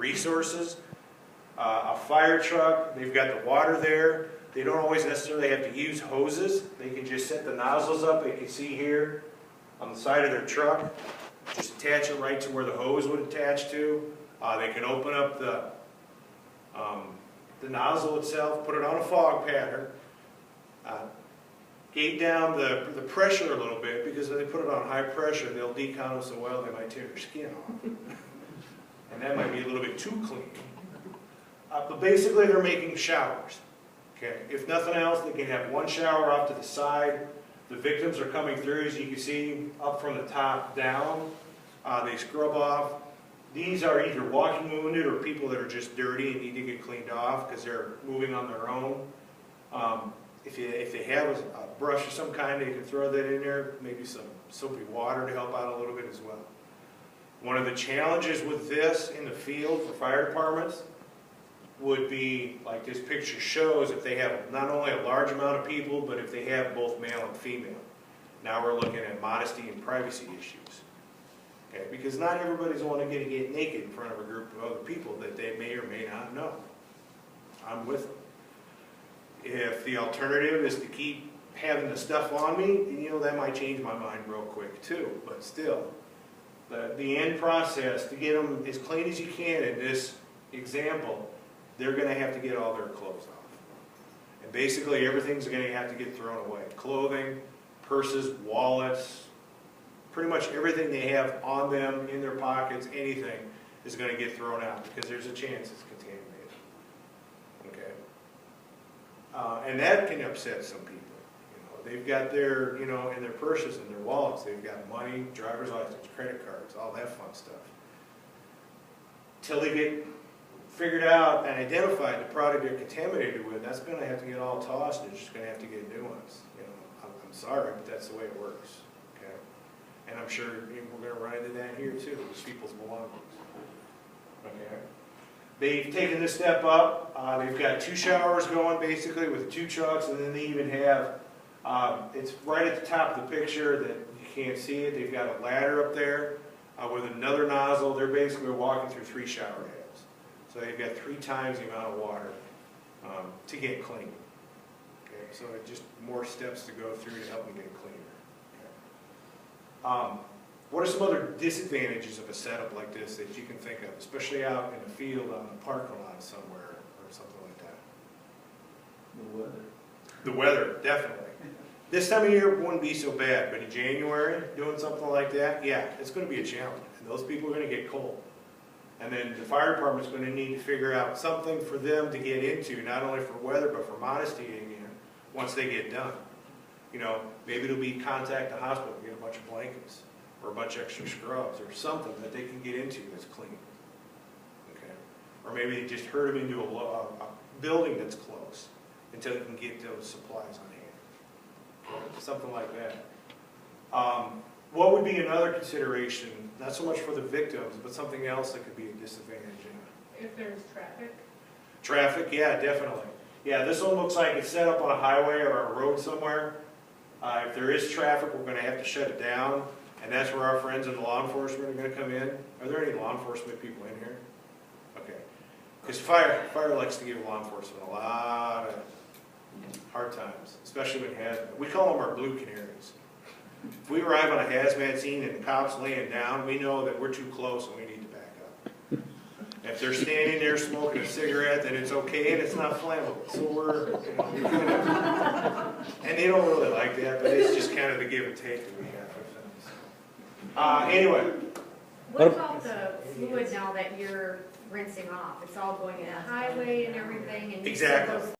resources. A fire truck, they've got the water there. They don't always necessarily have to use hoses. They can just set the nozzles up, you can see here on the side of their truck. Just attach it right to where the hose would attach to. They can open up the nozzle itself, put it on a fog pattern, gauge down the pressure a little bit, because if they put it on high pressure, they'll decon so well they might tear their skin off. And that might be a little bit too clean. But basically they're making showers. Okay. If nothing else, they can have one shower off to the side. The victims are coming through, as you can see, up from the top down. They scrub off. These are either walking wounded or people that are just dirty and need to get cleaned off because they're moving on their own. If they have a brush of some kind, they can throw that in there, maybe some soapy water to help out a little bit as well. One of the challenges with this in the field for fire departments would be, like this picture shows, if they have not only a large amount of people, but if they have both male and female. Now we're looking at modesty and privacy issues. Okay? Because not everybody's going to get naked in front of a group of other people that they may or may not know. I'm with them. If the alternative is to keep having the stuff on me, you know, that might change my mind real quick too. But still, the end process, to get them as clean as you can in this example, they're going to have to get all their clothes off. And basically everything's going to have to get thrown away. Clothing, purses, wallets, pretty much everything they have on them, in their pockets, anything is going to get thrown out because there's a chance it's contaminated. Okay? And that can upset some people. You know, they've got their, you know, in their purses and their wallets, they've got money, driver's license, credit cards, all that fun stuff. Till they get figured out and identified the product they're contaminated with, that's going to have to get all tossed, and they're just going to have to get new ones. You know, I'm sorry, but that's the way it works. Okay, and I'm sure we're going to run into that here too. It's people's belongings. Okay, they've taken this step up. They've got 2 showers going basically with 2 trucks, and then they even have. It's right at the top of the picture that you can't see it. They've got a ladder up there with another nozzle. They're basically walking through 3 shower heads. So they've got 3 times the amount of water to get clean. Okay, so it's just more steps to go through to help them get cleaner. Okay. What are some other disadvantages of a setup like this that you can think of, especially out in the field on a parking lot somewhere or something like that? The weather. The weather, definitely. This time of year it wouldn't be so bad, but in January, doing something like that, yeah, it's going to be a challenge. And those people are going to get cold. And then the fire department's going to need to figure out something for them to get into, not only for weather, but for modesty again, once they get done. You know, maybe it'll be contact the hospital, get a bunch of blankets, or a bunch of extra scrubs, or something that they can get into that's clean. Okay? Or maybe they just herd them into a building that's close until they can get those supplies on hand. Okay? Something like that. What would be another consideration, not so much for the victims, but something else that could be a disadvantage? If there's traffic? Traffic, yeah, definitely. Yeah, this one looks like it's set up on a highway or a road somewhere. If there is traffic, we're going to have to shut it down, and that's where our friends in the law enforcement are going to come in. Are there any law enforcement people in here? Okay. Because fire likes to give law enforcement a lot of hard times, especially when hazmat. We call them our blue canaries. If we arrive on a hazmat scene and the cop's laying down, we know that we're too close and we need to back up. If they're standing there smoking a cigarette, then it's okay and it's not flammable. So we're, you know, and they don't really like that, but it's just kind of the give and take that we have with them. Anyway. What about the fluid now that you're rinsing off? It's all going in the highway and everything, and you said Exactly. those